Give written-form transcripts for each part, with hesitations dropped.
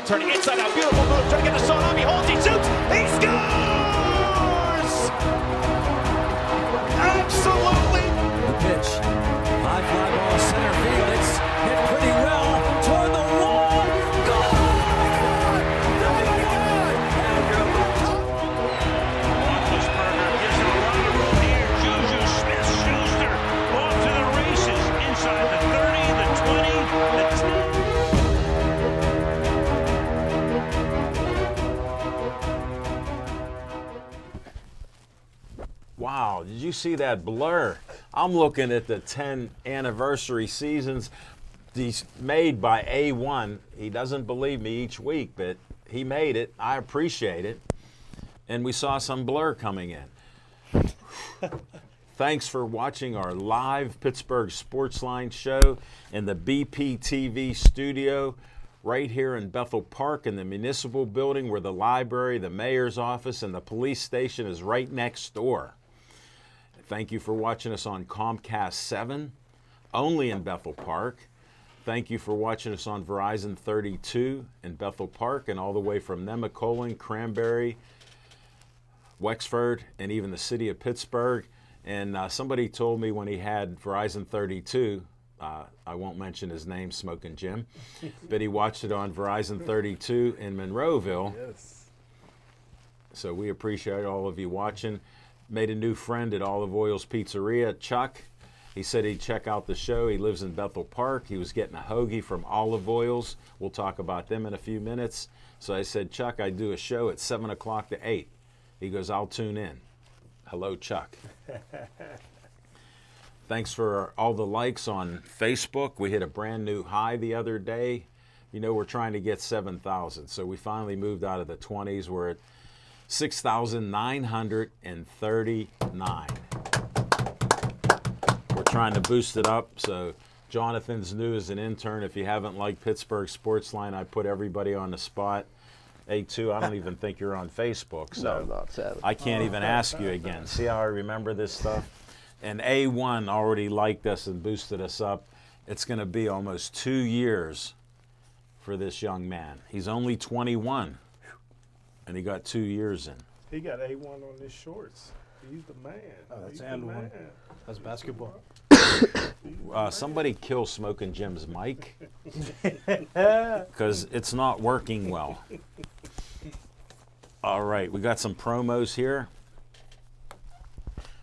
Morgan turning inside out. Beautiful move. Trying to get the shot on. He holds. He shoots. He scores! Absolutely. The pitch. High fly ball center field. It's hit pretty well toward the wall. Goal! Roethlisberger gives it a lot of room here. Juju Smith-Schuster off to the races inside the 30, the 20, the 10. Wow, did you see that blur? I'm looking at the 10 anniversary seasons. These made by A1. He doesn't believe me each week, but he made it. I appreciate it. And we saw some blur coming in. Thanks for watching our live Pittsburgh Sportsline show in the BPTV studio right here in Bethel Park in the municipal building where the library, the mayor's office, and the police station is right next door. Thank you for watching us on Comcast 7, only in Bethel Park. Thank you for watching us on Verizon 32 in Bethel Park and all the way from Nemacolin, Cranberry, Wexford, and even the city of Pittsburgh. And somebody told me when he had Verizon 32, I won't mention his name, Smoking Jim, but he watched it on Verizon 32 in Monroeville. Yes. So we appreciate all of you watching. Made a new friend at Olive Oil's Pizzeria, Chuck. He said he'd check out the show. He lives in Bethel Park. He was getting a hoagie from Olive Oil's. We'll talk about them in a few minutes. So I said, Chuck, I do a show at 7 o'clock to 8. He goes, I'll tune in. Hello, Chuck. Thanks for all the likes on Facebook. We hit a brand new high the other day. You know, we're trying to get 7,000. So we finally moved out of the 20s. We're at 6,939. We're trying to boost it up. So Jonathan's new as an intern. If you haven't liked Pittsburgh Sportsline, I put everybody on the spot. A2, I don't even think you're on Facebook. So No, not sadly. I can't even ask you again. See how I remember this stuff? And A1 already liked us and boosted us up. It's going to be almost 2 years for this young man. He's only 21, and he got 2 years in. He got A1 on his shorts. He's the man. Oh, that's He's the and one. man. That's basketball. Somebody kill Smoking Jim's mic because it's not working well. All right, we got some promos here.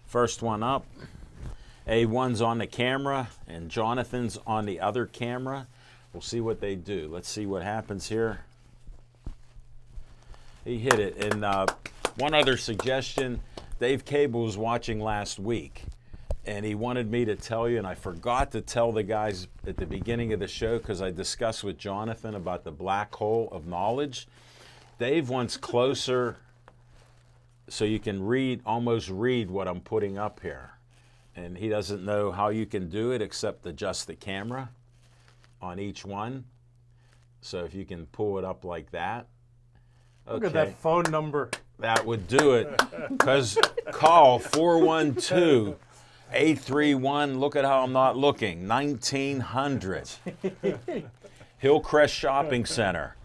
First one up. A1's on the camera and Jonathan's on the other camera. We'll see what they do. Let's see what happens here. He hit it. And one other suggestion, Dave Cable was watching last week, and he wanted me to tell you, and I forgot to tell the guys at the beginning of the show because I discussed with Jonathan about the black hole of knowledge. Dave wants closer so you can almost read what I'm putting up here. And he doesn't know how you can do it except adjust the camera on each one. So if you can pull it up like that. Look at that phone number. That would do it. Because call 412-831, look at how I'm not looking, 1900. Hillcrest Shopping Center.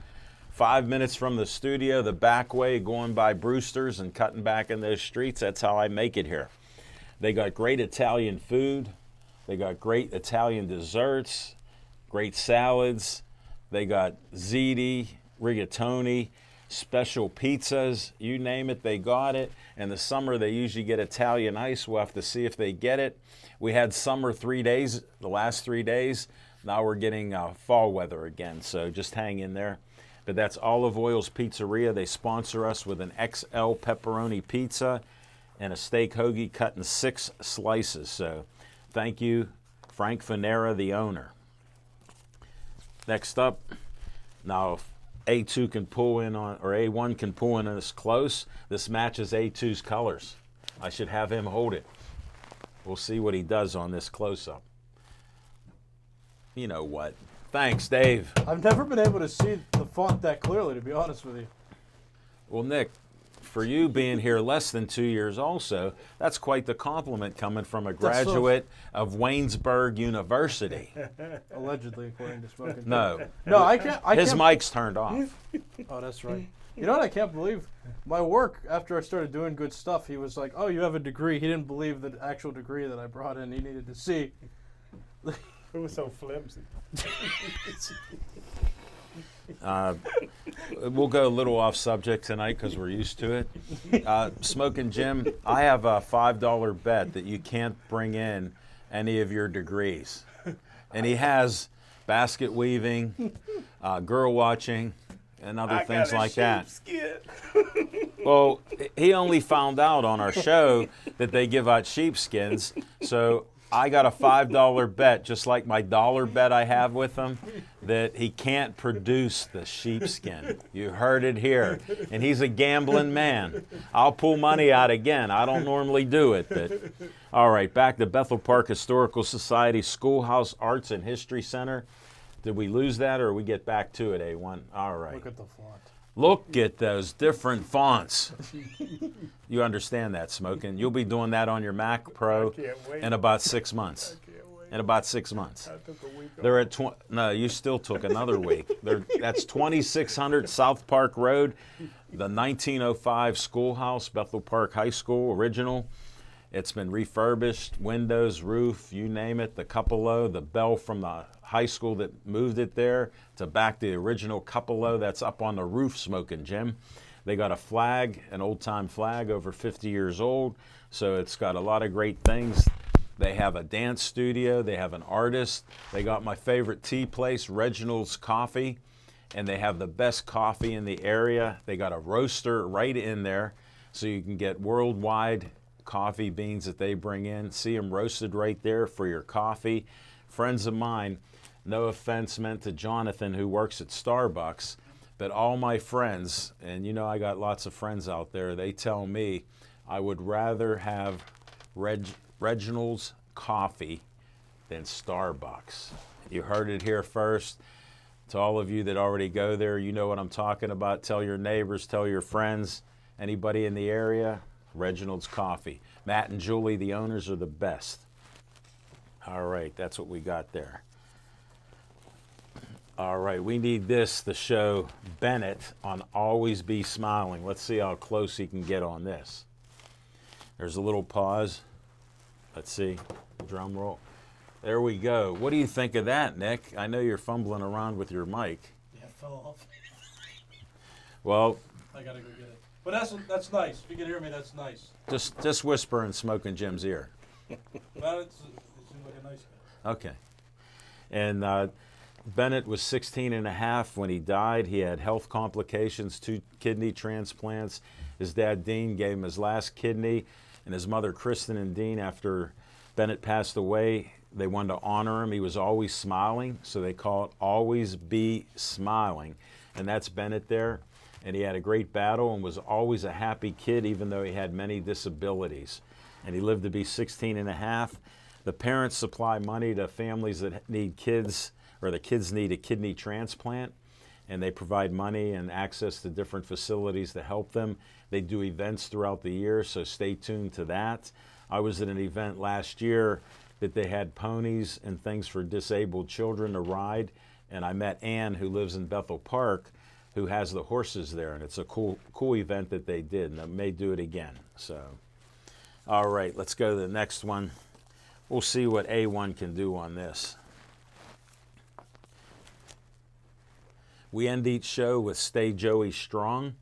5 minutes from the studio, the back way, going by Brewster's and cutting back in those streets. That's how I make it here. They got great Italian food. They got great Italian desserts, great salads. They got ziti, rigatoni, special pizzas, you name it, they got it. In the summer, they usually get Italian ice. We'll have to see if they get it. We had summer 3 days, the last 3 days. Now we're getting fall weather again, so just hang in there. But that's Olive Oil's Pizzeria. They sponsor us with an XL pepperoni pizza and a steak hoagie cut in 6 slices. So thank you, Frank Fanera, the owner. Next up, now if A2 can pull in on, or A1 can pull in on this close, this matches A2's colors. I should have him hold it. We'll see what he does on this close-up. You know what? Thanks, Dave. I've never been able to see the font that clearly, to be honest with you. Well, Nick, for you being here less than 2 years also, that's quite the compliment coming from a graduate of Waynesburg University. Allegedly, according to Smoking. No. No, I can't. His mic's turned off. Oh, that's right. You know what? I can't believe my work. After I started doing good stuff, he was like, "Oh, you have a degree." He didn't believe the actual degree that I brought in. He needed to see. It was so flimsy. We'll go a little off subject tonight because we're used to it. Smoking Jim, I have a $5 bet that you can't bring in any of your degrees. And he has basket weaving, girl watching, and other things like that. Well, he only found out on our show that they give out sheepskins, so I got a $5 bet, just like my dollar bet I have with him, that he can't produce the sheepskin. You heard it here. And he's a gambling man. I'll pull money out again. I don't normally do it. But all right, back to Bethel Park Historical Society Schoolhouse Arts and History Center. Did we lose that or we get back to it, A1? All right. Look at the font. Look at those different fonts. You understand that, Smoking. You'll be doing that on your Mac Pro in about 6 months. In about 6 months. I took a week off. They're at no, you still took another week. That's 2600 South Park Road, the 1905 schoolhouse, Bethel Park High School, original. It's been refurbished, windows, roof, you name it, the cupola, the bell from the high school that moved it there to back the original cupola that's up on the roof, Smoking Jim. They got a flag, an old-time flag, over 50 years old, so it's got a lot of great things. They have a dance studio, they have an artist, they got my favorite tea place, Reginald's Coffee, and they have the best coffee in the area. They got a roaster right in there, so you can get worldwide coffee beans that they bring in. See them roasted right there for your coffee. Friends of mine, no offense meant to Jonathan who works at Starbucks, but all my friends, and you know I got lots of friends out there, they tell me I would rather have Reginald's coffee than Starbucks. You heard it here first. To all of you that already go there, you know what I'm talking about. Tell your neighbors, tell your friends, anybody in the area, Reginald's Coffee. Matt and Julie, the owners, are the best. All right, that's what we got there. All right, we need this to show Bennett on Always Be Smiling. Let's see how close he can get on this. There's a little pause. Let's see, drum roll. There we go. What do you think of that, Nick? I know you're fumbling around with your mic. Yeah, it fell off. Well, I gotta go get it. But that's nice. If you can hear me, that's nice. just whisper in Smoking Jim's ear. Well, it seems like a nice guy. Okay. And Bennett was 16 and a half when he died. He had health complications, 2 kidney transplants. His dad, Dean, gave him his last kidney. And his mother, Kristen and Dean, after Bennett passed away, they wanted to honor him. He was always smiling, so they call it Always Be Smiling. And that's Bennett there. And he had a great battle and was always a happy kid, even though he had many disabilities. And he lived to be 16 and a half. The parents supply money to families that need kids, or the kids need a kidney transplant, and they provide money and access to different facilities to help them. They do events throughout the year, so stay tuned to that. I was at an event last year that they had ponies and things for disabled children to ride, and I met Ann, who lives in Bethel Park, who has the horses there, and it's a cool event that they did, and they may do it again. So, all right, let's go to the next one. We'll see what A1 can do on this. We end each show with Stay Joey Strong,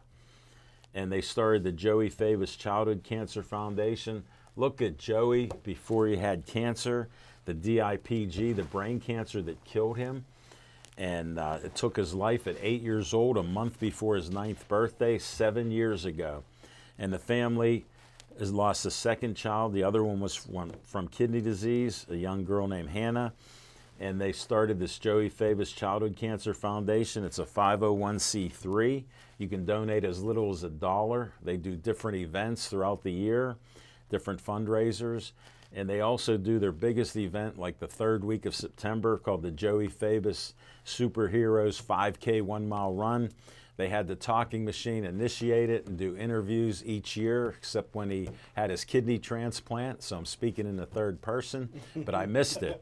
and they started the Joey Favis Childhood Cancer Foundation. Look at Joey before he had cancer, the DIPG, the brain cancer that killed him. And it took his life at 8 years old, a month before his 9th birthday, 7 years ago. And the family has lost a second child. The other one was from kidney disease, a young girl named Hannah. And they started this Joey Favis Childhood Cancer Foundation. It's a 501c3. You can donate as little as $1. They do different events throughout the year, different fundraisers. And they also do their biggest event like the 3rd week of September called the Joey Favis Superheroes 5K 1 mile run. They had the talking machine initiate it and do interviews each year, except when he had his kidney transplant. So I'm speaking in the third person, but I missed it.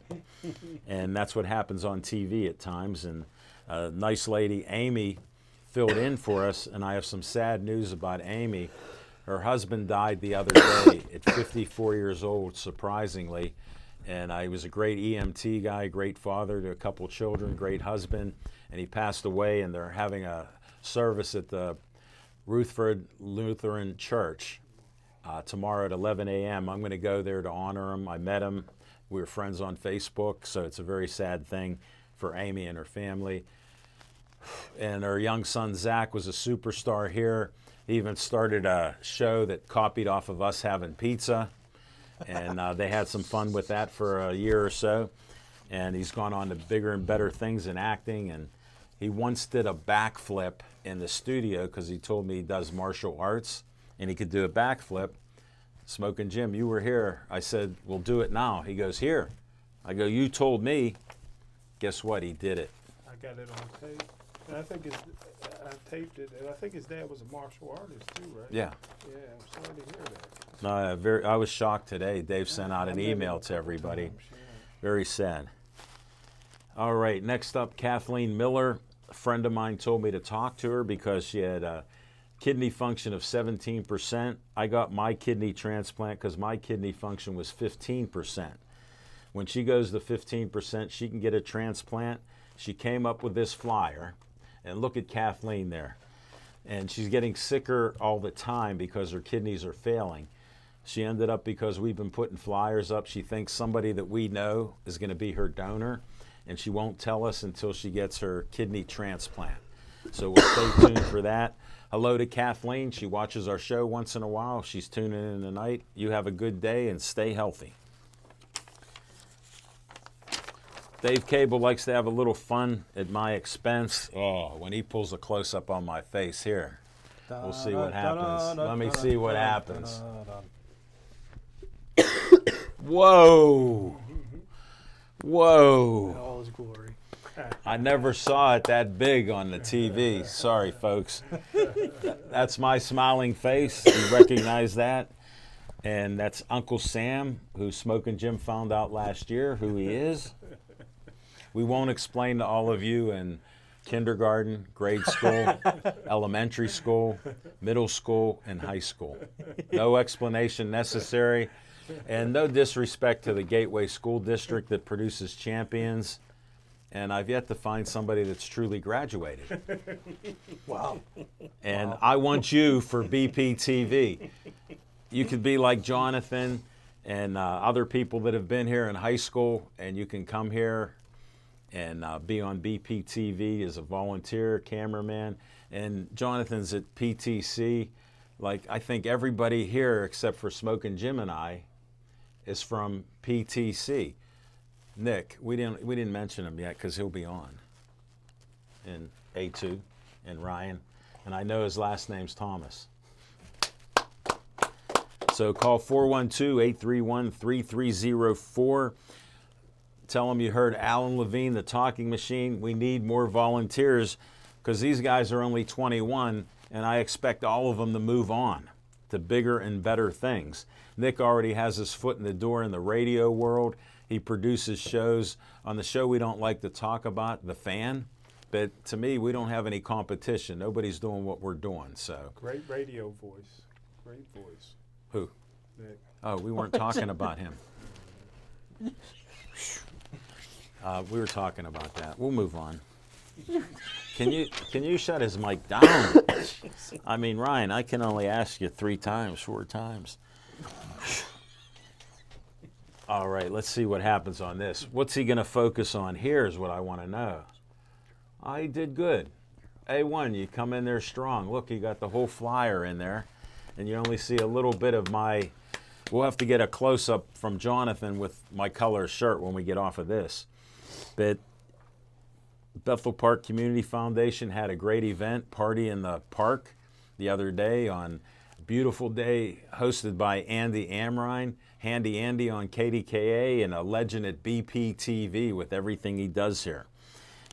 And that's what happens on TV at times. And a nice lady, Amy, filled in for us, and I have some sad news about Amy. Her husband died the other day at 54 years old, surprisingly. And he was a great EMT guy, great father to a couple children, great husband. And he passed away, and they're having a service at the Rutherford Lutheran Church tomorrow at 11 a.m. I'm going to go there to honor him. I met him. We were friends on Facebook, so it's a very sad thing for Amy and her family. And her young son, Zach, was a superstar here. He even started a show that copied off of us having pizza. And they had some fun with that for a year or so. And he's gone on to bigger and better things in acting. And he once did a backflip in the studio because he told me he does martial arts and he could do a backflip. Smoking Jim, you were here. I said, we'll do it now. He goes, here. I go, you told me. Guess what? He did it. I got it on tape. And I think I taped it, and I think his dad was a martial artist too, right? Yeah. Yeah, I'm sorry to hear that. No, I was shocked today. Dave sent out an email to everybody. Very sad. All right, next up, Kathleen Miller. A friend of mine told me to talk to her because she had a kidney function of 17%. I got my kidney transplant because my kidney function was 15%. When she goes to 15%, she can get a transplant. She came up with this flyer, and look at Kathleen there. And she's getting sicker all the time because her kidneys are failing. She ended up, because we've been putting flyers up, she thinks somebody that we know is going to be her donor, and she won't tell us until she gets her kidney transplant. So we'll stay tuned for that. Hello to Kathleen. She watches our show once in a while. She's tuning in tonight. You have a good day and stay healthy. Dave Cable likes to have a little fun at my expense. Oh, when he pulls a close-up on my face here. We'll see what happens. Let me see what happens. Whoa. Whoa. All his glory. I never saw it that big on the TV. Sorry, folks. That's my smiling face. You recognize that? And that's Uncle Sam, who Smoking Jim found out last year who he is. We won't explain to all of you in kindergarten, grade school, elementary school, middle school, and high school. No explanation necessary, and no disrespect to the Gateway School District that produces champions. And I've yet to find somebody that's truly graduated. Wow. And I want you for BPTV. You could be like Jonathan and other people that have been here in high school, and you can come here and be on BPTV as a volunteer cameraman. And Jonathan's at PTC. Like, I think everybody here except for Smoking Jim and I is from PTC. Nick, we didn't mention him yet because he'll be on. And A2 and Ryan. And I know his last name's Thomas. So call 412-831-3304. Tell them you heard Alan Levine, the Talking Machine. We need more volunteers because these guys are only 21, and I expect all of them to move on to bigger and better things. Nick already has his foot in the door in the radio world. He produces shows. On the show we don't like to talk about, The Fan, but to me, we don't have any competition. Nobody's doing what we're doing. So Great radio voice. Great voice. Who? Nick. Oh, we weren't talking about him. We were talking about that. We'll move on. Can you shut his mic down? I mean, Ryan, I can only ask you 3 times, 4 times. All right, let's see what happens on this. What's he going to focus on here is what I want to know. I did good. A1, you come in there strong. Look, you got the whole flyer in there, and you only see a little bit of my... We'll have to get a close-up from Jonathan with my color shirt when we get off of this. But Bethel Park Community Foundation had a great event, Party in the Park, the other day on a beautiful day hosted by Andy Amrine, Handy Andy on KDKA, and a legend at BPTV with everything he does here.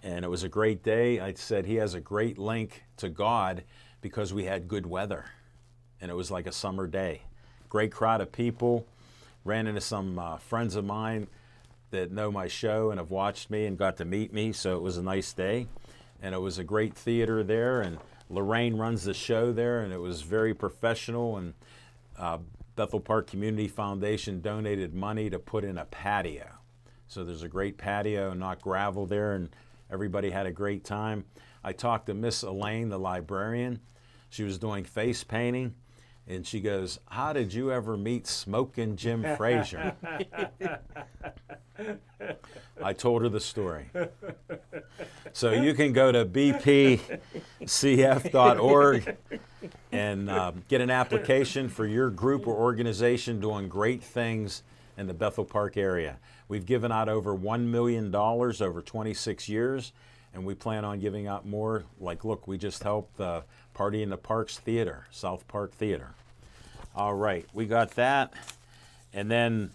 And it was a great day. I said he has a great link to God because we had good weather. And it was like a summer day. Great crowd of people. Ran into some friends of mine that know my show and have watched me and got to meet me. So it was a nice day. And it was a great theater there. And Lorraine runs the show there. And it was very professional. And Bethel Park Community Foundation donated money to put in a patio. So there's a great patio, not gravel there, and everybody had a great time. I talked to Miss Elaine, the librarian. She was doing face painting, and she goes, "How did you ever meet Smokin' Jim Frazier?" I told her the story. So you can go to bpcf.org and get an application for your group or organization doing great things in the Bethel Park area. We've given out over $1 million over 26 years, and we plan on giving out more. Like, look, we just helped the Party in the Parks Theater, South Park Theater. All right, we got that. And then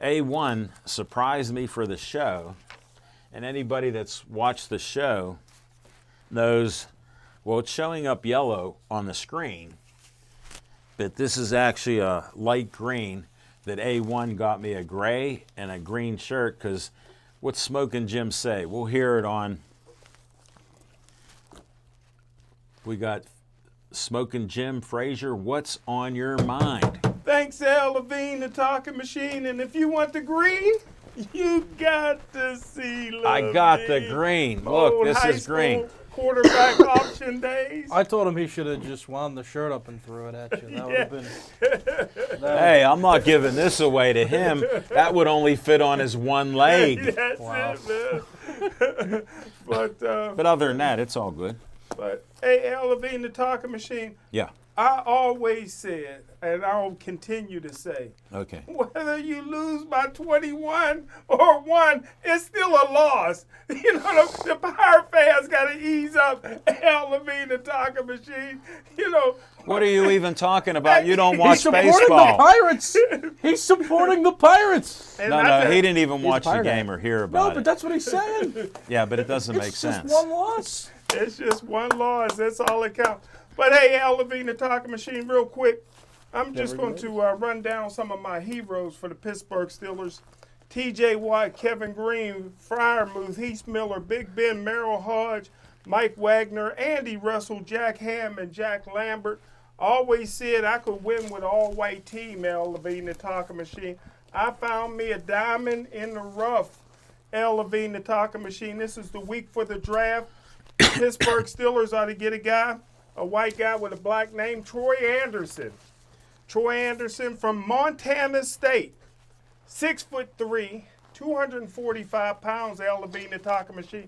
A1 surprised me for the show, and anybody that's watched the show knows, well, it's showing up yellow on the screen, but this is actually a light green that A1 got me a gray and a green shirt because what's Smokin' Jim say? We'll hear it on. We got Smokin' Jim Frazier, what's on your mind? Thanks, Al Levine, the talking machine. And if you want the green, you got to see Levine. I got the green. Look, Old this high is green. school quarterback option days. I told him he should have just wound the shirt up and threw it at you. That would have been. Hey, I'm not giving this away to him. That would only fit on his one leg. That's it, man. But other than that, it's all good. But hey, Al Levine, the talking machine. Yeah. I always said, and I'll continue to say, Okay. whether you lose by 21 or 1, it's still a loss. You know, the Pirate fans got to ease up. Al Levine, the talking machine. You know. What are you even talking about? You don't watch He's supporting baseball. the Pirates. He's supporting the Pirates. And No, he didn't even watch the Pirate. game or hear No, about but it. that's what he's saying. Yeah, but it doesn't make It's sense. just one loss. It's just one loss. That's all that counts. But hey, Al Levine, the talking machine, real quick. I'm just going to run down some of my heroes for the Pittsburgh Steelers. T.J. Watt, Kevin Green, Fryermuth, Heath Miller, Big Ben, Merrill Hodge, Mike Wagner, Andy Russell, Jack Ham, and Jack Lambert. Always said I could win with an all-white team, Al Levine, the talking machine. I found me a diamond in the rough, Al Levine, the talking machine. This is the week for the draft. Pittsburgh Steelers ought to get a white guy with a black name, Troy Anderson. Troy Anderson from Montana State, 6'3", 245 pounds, Al Levine, the talking machine.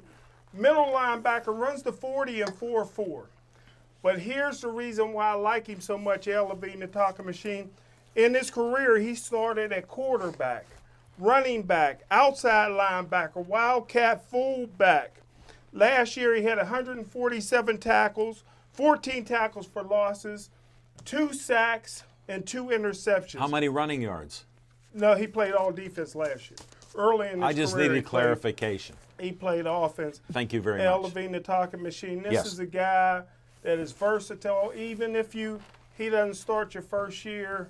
Middle linebacker, runs the 40 and 4.4. But here's the reason why I like him so much, Al Levine, the talking machine. In his career, he started at quarterback, running back, outside linebacker, wildcat, fullback. Last year, he had 147 tackles, 14 tackles for losses, 2 sacks, and 2 interceptions. How many running yards? No, he played all defense last year. Early in his I just career, needed clarification. He played offense. Thank you very Al much. Levine, the talking machine. This Yes. is a guy that is versatile, even if he doesn't start your first year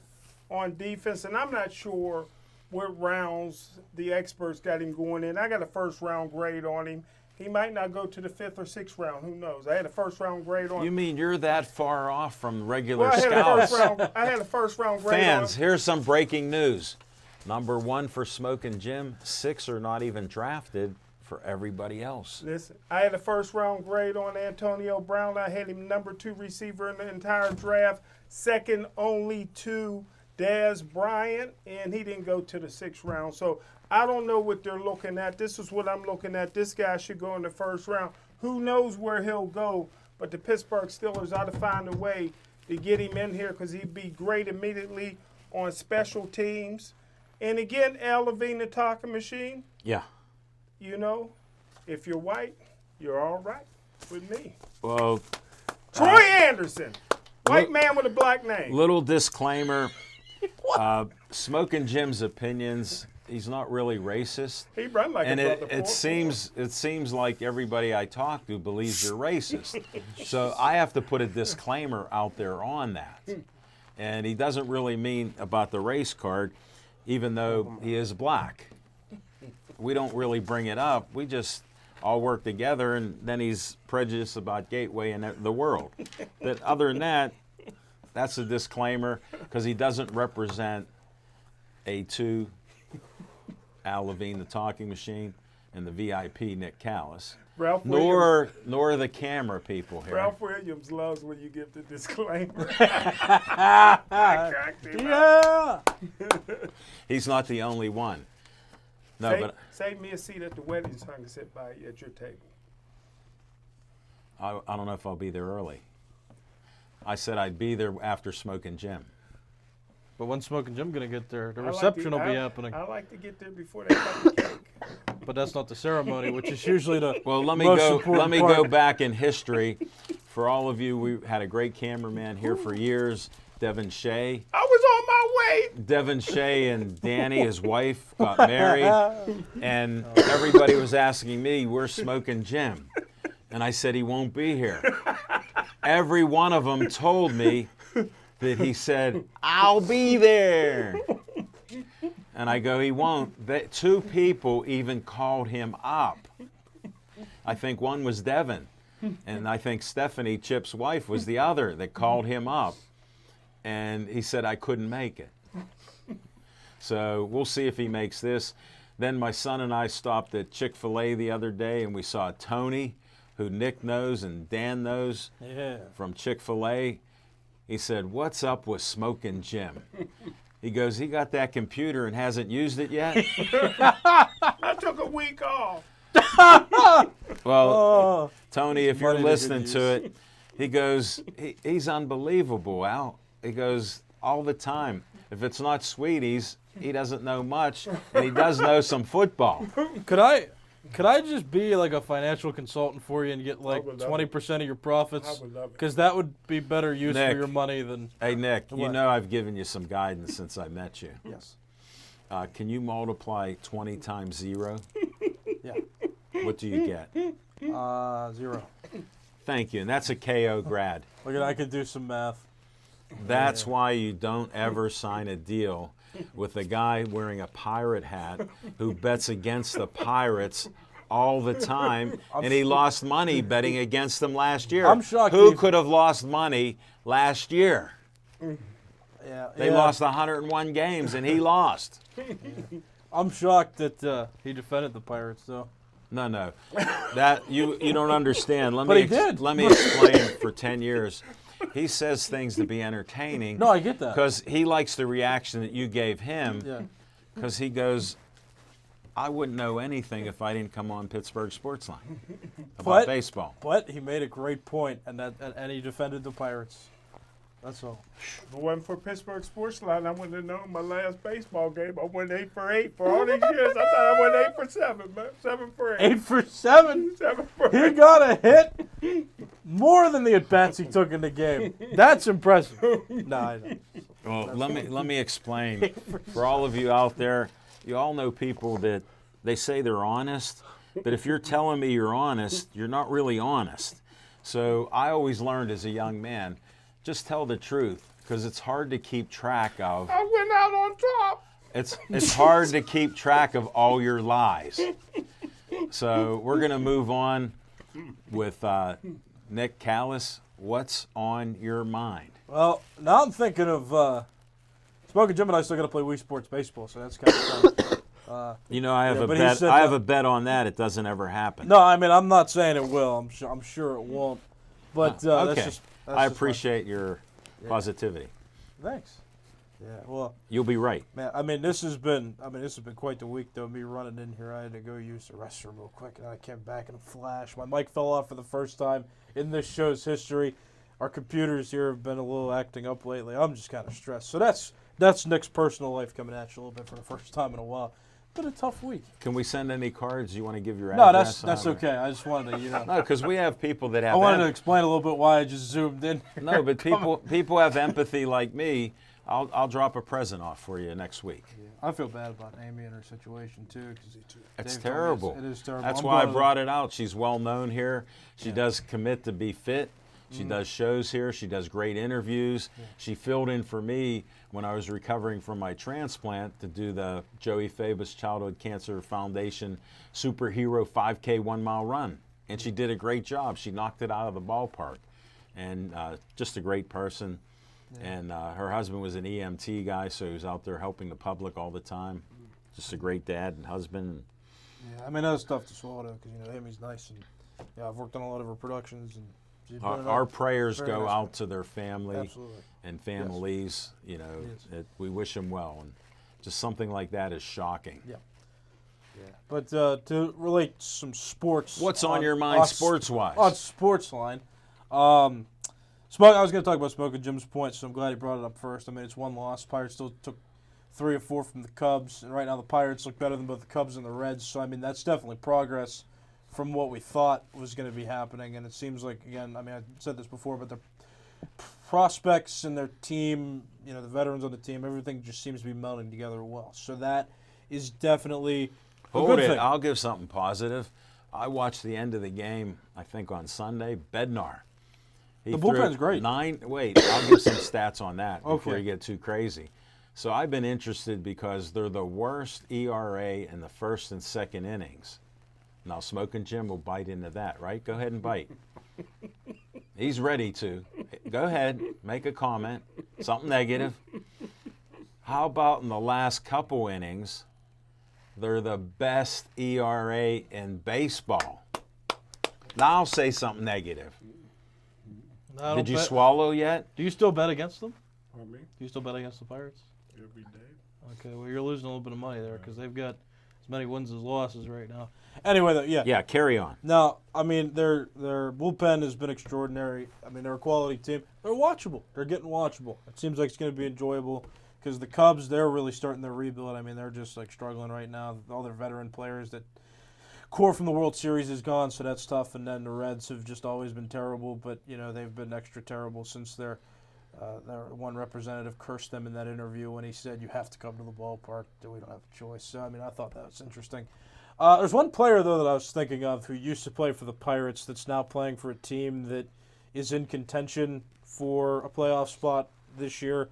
on defense. And I'm not sure what rounds the experts got him going in. I got a first-round grade on him. He might not go to the 5th or 6th round. Who knows? I had a first-round grade on You him. mean you're that far off from regular Well, I scouts? had a first-round grade Fans, on him. here's some breaking news. Number 1 for Smokin' Jim. 6 are not even drafted for everybody else. Listen, I had a first-round grade on Antonio Brown. I had him number 2 receiver in the entire draft, second only to Dez Bryant, and he didn't go to the 6th round. So I don't know what they're looking at. This is what I'm looking at. This guy should go in the 1st round. Who knows where he'll go, but the Pittsburgh Steelers ought to find a way to get him in here because he'd be great immediately on special teams. And again, Al Levine, the talking machine, Yeah. you know, if you're white, you're all right with me. Well, Troy Anderson, white man with a black name. little disclaimer. Smokin' Jim's opinions he's not really racist. He run like And a brother. it seems like everybody I talk to believes you're racist. So I have to put a disclaimer out there on that. And he doesn't really mean about the race card, even though he is black. We don't really bring it up. We just all work together, and then he's prejudiced about Gateway and the world. But other than that, that's a disclaimer, because he doesn't represent A2, Al Levine, the talking machine, and the VIP, Nick Callis. Ralph Nor the camera people here. Ralph Williams loves when you give the disclaimer. I cracked him up. Yeah. He's not the only one. No, Save me a seat at the wedding so I can sit by you at your table. I don't know if I'll be there early. I said I'd be there after Smoking Jim. But when's Smoking Jim gonna get there? The I like reception to- will be I- happening. I like to get there before they cut the cake. But that's not the ceremony, which is usually the Well, let me most go. important Let me part. go back in history. For all of you, we had a great cameraman here for years, Devin Shea. I was on my way. Devin Shea and Danny, his wife, got married, and everybody was asking me, "Where's Smoking Jim?" And I said he won't be here. Every one of them told me that he said, "I'll be there." And I go, he won't. Two people even called him up. I think one was Devin, and I think Stephanie, Chip's wife, was the other that called him up. And he said, I couldn't make it. So we'll see if he makes this. Then my son and I stopped at Chick-fil-A the other day, and we saw Tony, who Nick knows and Dan knows from Chick-fil-A. He said, what's up with Smoking Jim? He goes, he got that computer and hasn't used it yet? I took a week off. Well, Tony, if you're Money to good listening to use. it, he goes, he's unbelievable, Al. He goes, all the time. If it's not Sweeties, he doesn't know much, and he does know some football. Could I just be like a financial consultant for you and get like would love 20% of your profits? I would love it. Because that would be better use Nick. for your money than. Hey, Nick, you What? know I've given you some guidance since I met you. Yes. Can you multiply 20 times 0? Yeah. What do you get? 0. Thank you, and that's a KO grad. Look at I could do some math. That's why you don't ever sign a deal with a guy wearing a pirate hat who bets against the Pirates all the time, and he lost money betting against them last year. I'm shocked Who he- could have lost money last year? Yeah. They lost 101 games, and he lost. I'm shocked that he defended the Pirates, though. No. That you don't understand. But he did. Let me explain. For 10 years, he says things to be entertaining. No, I get that. Because he likes the reaction that you gave him. Yeah. Because he goes, I wouldn't know anything if I didn't come on Pittsburgh Sportsline about baseball. But he made a great point, and he defended the Pirates. That's all. If it wasn't for Pittsburgh Sportsline, I wouldn't have known my last baseball game. I went 8 for 8 for all these years. I thought I went 8 for 7, man. 7 for 8. 8 for 7. 7 for He 8. got a hit more than the at-bats he took in the game. That's impressive. No, I don't. Well, let me explain. For all of you out there, you all know people that they say they're honest, but if you're telling me you're honest, you're not really honest. So I always learned as a young man, just tell the truth, because it's hard to keep track of. I went out on top. It's hard to keep track of all your lies. So we're going to move on with Nick Callis. What's on your mind? Well, now I'm thinking of Smoking Jim and I still got to play Wii Sports Baseball, so that's kind of fun. You know, I have a but he bet. said I have a bet on that. It doesn't ever happen. No, I mean, I'm not saying it will. I'm sure it won't. But Okay. that's just. That's I just appreciate your positivity. Thanks. Yeah. Well, You'll be right. man, this has been quite the week though. Me running in here, I had to go use the restroom real quick, and I came back in a flash. My mic fell off for the first time in this show's history. Our computers here have been a little acting up lately. I'm just kind of stressed. So that's Nick's personal life coming at you a little bit for the first time in a while. Been a tough week. Can we send any cards? You want to give your No, address? that's on, or- okay. I just wanted to, No, because we have people that have. I wanted to explain a little bit why I just zoomed in. No, but people have empathy like me I'll drop a present off for you next week. I feel bad about Amy and her situation too. It's terrible. It is terrible. That's I'm why I going to brought it out. She's well known here. She does commit to be fit. She does shows here. She does great interviews. She filled in for me when I was recovering from my transplant to do the Joey Fabus Childhood Cancer Foundation Superhero 5K 1 mile run. And she did a great job. She knocked it out of the ballpark. And just a great person. And her husband was an EMT guy, so he was out there helping the public all the time. Just a great dad and husband. Yeah, I mean, that's tough to swallow because, Amy's nice. And I've worked on a lot of her productions. And she's been Our prayers very go nice out to their family Absolutely. and families. We wish them well. And just something like that is shocking. Yeah. But to relate some sports. What's on your mind sports-wise? On Sportsline. I was going to talk about Smoking Jim's point, so I'm glad he brought it up first. I mean, it's one loss. Pirates still took 3 or 4 from the Cubs, and right now the Pirates look better than both the Cubs and the Reds. So, I mean, that's definitely progress from what we thought was going to be happening. And it seems like, again, I mean, I said this before, but the prospects and their team, the veterans on the team, everything just seems to be melding together well. So that is definitely a Hold good it. thing. I'll give something positive. I watched the end of the game, I think on Sunday, Bednar. The bullpen's great. I'll give some stats on that before Okay. you get too crazy. So I've been interested because they're the worst ERA in the first and second innings. Now, Smoking Jim will bite into that, right? Go ahead and bite. He's ready to. Go ahead, make a comment, something negative. How about in the last couple innings, they're the best ERA in baseball? Now I'll say something negative. Did you swallow yet? Do you still bet against them? Pardon me? Do you still bet against the Pirates? Every day. Okay, well, you're losing a little bit of money there because they've got as many wins as losses right now. Anyway, though, yeah. Yeah, carry on. Now, I mean, their bullpen has been extraordinary. I mean, they're a quality team. They're watchable. They're getting watchable. It seems like it's going to be enjoyable because the Cubs, they're really starting their rebuild. I mean, they're just, struggling right now. All their veteran players that core from the World Series is gone, so that's tough. And then the Reds have just always been terrible, but, they've been extra terrible since their one representative cursed them in that interview when he said, you have to come to the ballpark. We don't have a choice. So, I mean, I thought that was interesting. There's one player, though, that I was thinking of who used to play for the Pirates that's now playing for a team that is in contention for a playoff spot this year.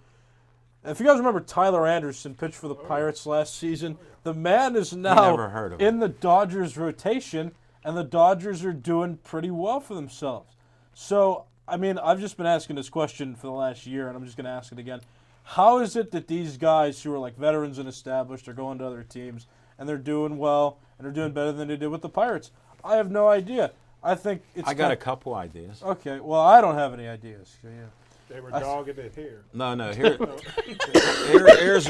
If you guys remember, Tyler Anderson pitched for the Pirates last season. The man is now Never heard of him. in the Dodgers rotation, and the Dodgers are doing pretty well for themselves. So, I mean, I've just been asking this question for the last year, and I'm just going to ask it again. How is it that these guys who are veterans and established are going to other teams, and they're doing well, and they're doing better than they did with the Pirates? I have no idea. I think it's I got a couple ideas. Okay, well, I don't have any ideas. So, yeah. They were dogging it here. No. Here's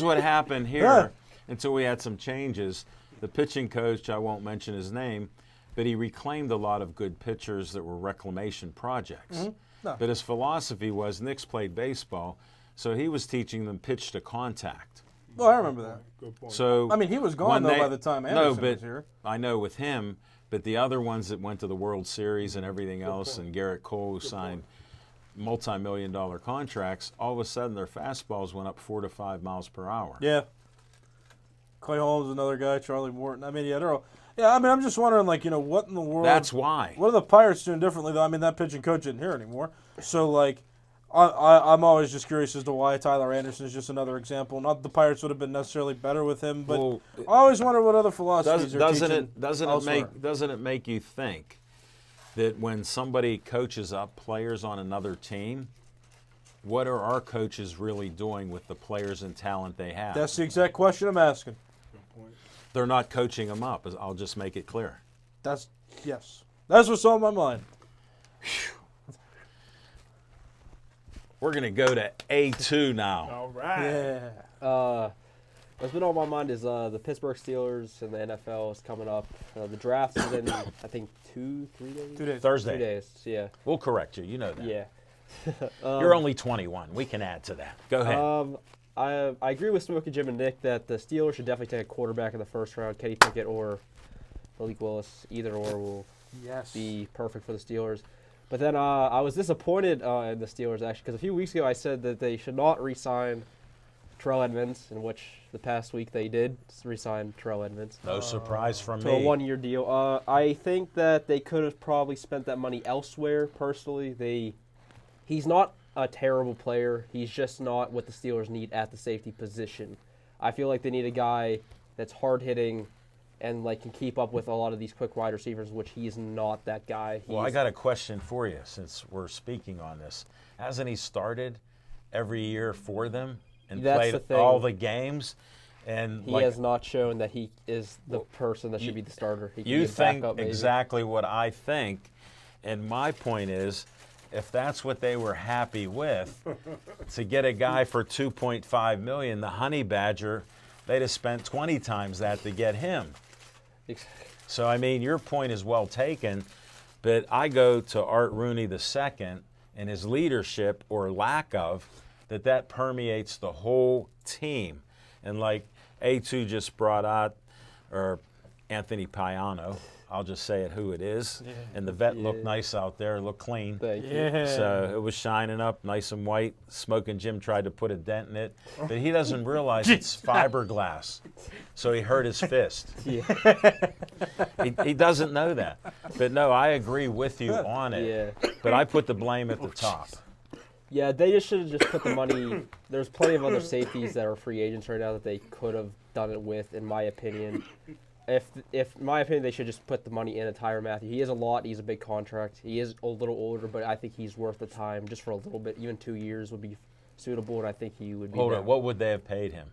what happened here. Yeah. Until we had some changes. The pitching coach, I won't mention his name, but he reclaimed a lot of good pitchers that were reclamation projects. Mm-hmm. No. But his philosophy was Nick's played baseball, so he was teaching them pitch to contact. Well, I remember that. Good point. So I mean, he was gone, though, by the time Anderson was here. I know with him, but the other ones that went to the World Series and everything else, and Garrett Cole who signed multi-million-dollar contracts, all of a sudden their fastballs went up 4 to 5 miles per hour. Yeah. Clay Holmes, another guy, Charlie Morton. I mean, they're all. Yeah, I mean, I'm just wondering, what in the world? That's why. What are the Pirates doing differently, though? I mean, that pitching coach isn't here anymore. So, I'm always just curious as to why Tyler Anderson is just another example. Not that the Pirates would have been necessarily better with him, but Well, I always wonder what other philosophies are teaching elsewhere. Doesn't it make you think that when somebody coaches up players on another team, what are our coaches really doing with the players and talent they have? That's the exact question I'm asking. They're not coaching them up. I'll just make it clear. Yes. That's what's on my mind. We're going to go to A2 now. All right. Yeah. What's been on my mind is the Pittsburgh Steelers and the NFL is coming up. The draft is in, I think, 2-3 days? 2 days. Thursday. 2 days, yeah. We'll correct you. You know that. Yeah. You're only 21. We can add to that. Go ahead. I agree with Smokey Jim and Nick that the Steelers should definitely take a quarterback in the first round. Kenny Pickett or Malik Willis, either or will Yes. be perfect for the Steelers. But then I was disappointed in the Steelers, actually, because a few weeks ago I said that they should not re-sign Terrell Edmunds, in which the past week they did re-sign Terrell Edmunds. No surprise from To a me. one-year deal. I think that they could have probably spent that money elsewhere, personally. He's not a terrible player. He's just not what the Steelers need at the safety position. I feel like they need a guy that's hard-hitting and can keep up with a lot of these quick wide receivers, which he's not that guy. Well, I got a question for you since we're speaking on this. Hasn't he started every year for them and That's played the thing. all the games? And He has not shown that he is the person that should be the starter. He can you be a think backup, maybe. exactly what I think, and my point is, if that's what they were happy with, to get a guy for $2.5 million, the Honey Badger, they'd have spent 20 times that to get him. So, I mean, your point is well taken, but I go to Art Rooney II and his leadership, or lack of, that permeates the whole team. And like A2 just brought out, or Anthony Paiano, I'll just say it who it is, and the vet looked nice out there, looked clean. Thank you. Yeah. So it was shining up, nice and white. Smoking Jim tried to put a dent in it, but he doesn't realize it's fiberglass. So he hurt his fist. He doesn't know that. But no, I agree with you on it. Yeah. But I put the blame at the top. Yeah, they just should have just put the money. There's plenty of other safeties that are free agents right now that they could have done it with, in my opinion. In my opinion, they should just put the money in Tyrann Mathieu. He is a lot. He's a big contract. He is a little older, but I think he's worth the time just for a little bit. Even 2 years would be suitable, and I think he would be. Hold on, what would they have paid him?